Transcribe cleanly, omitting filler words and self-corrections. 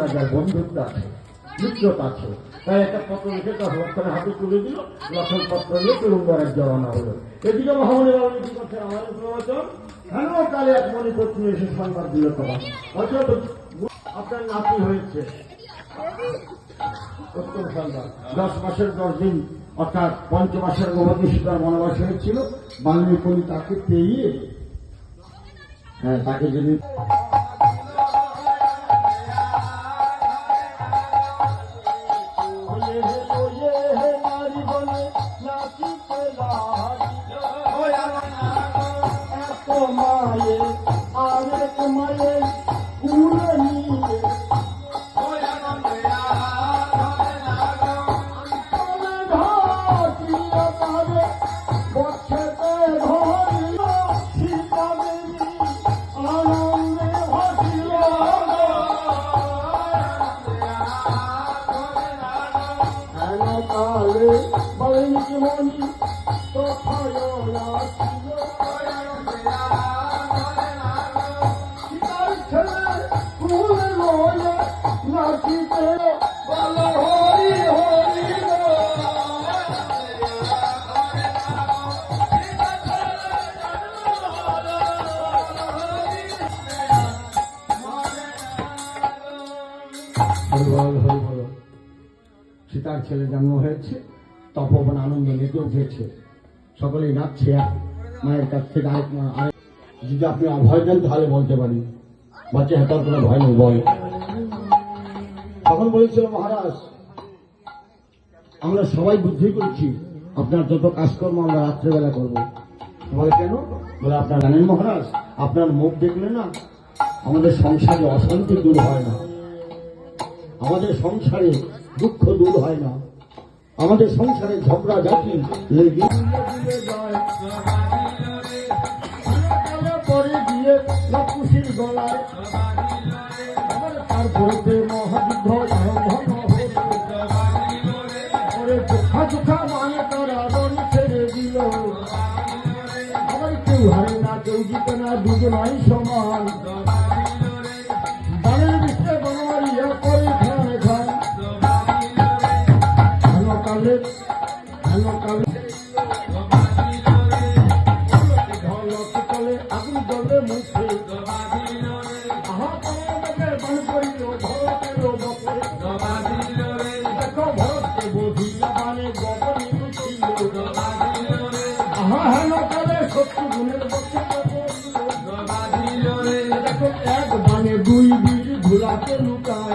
রাজার বন্ধুত্ব আছে, মিত্রতা আছে। তাই একটা পত্র লিখে তার লক্ষণের হাতে তুলে দিল, লক্ষণ পত্র নিয়ে তুরঙ্গ রাজ্য রওনা হলো। এদিকে মহামণি বাবু কি করছেন? আমাদের প্রবচন কেন কালে এক মণিপত্নী এসে সংবাদ দিল তোমার আপনার নাতি হয়েছে, উত্তম সংবাদ। 10 মাসের 10 দিন অর্থাৎ 5 মাসের গর্ভবতী সীতার বনবাস হয়েছিল। বাল্মীকি তাকে পেয়ে তাকে যদি সীতার ছেলে জন্ম হয়েছে, তপবন আনন্দ মেতে উঠেছে, সকলেই নাচছে। মায়ের কাছ থেকে যদি আপনি অভয় দেন তাহলে বলতে পারি, বাচ্চা হেতার কোনো ভয় নেই, বল। তখন বলেছিল মহারাজ, আমরা সবাই বুদ্ধি করছি, আপনার যত কাজকর্ম আমরা রাত্রেবেলা করবো, বলে কেন? বলে আপনার জানেন মহারাজ, আপনার মুখ দেখলে না আমাদের সংসারে অশান্তি দূর হয় না, আমাদের সংসারে দুঃখ দূর হয় না, আমাদের সংসারে ঝগড়া ঝাঁটি লেগে যায়। পরে গিয়ে লকুশির গলায় তারপরে মহাযুদ্ধ আরম্ভ পরে চোখা চোখা মানে তারা রণ ছেড়ে দিল। আবার কেউ হারে না, কেউ জিতে না, দুজনাই সমান। বানের বিশ্বে বনমারিয়া করে খান খান হেনকালে ঢলকালে আগুন জলে মুখে আহা তোমাদের বান করিল ভরতের বপে। দেখো ভরতকে বধিয়া বানে গগনে ছিল। আহা হেনকালে শত্রু গুণের বক্ষে দেখো এক বানে দুই বীর ধুলাকে লুকায়।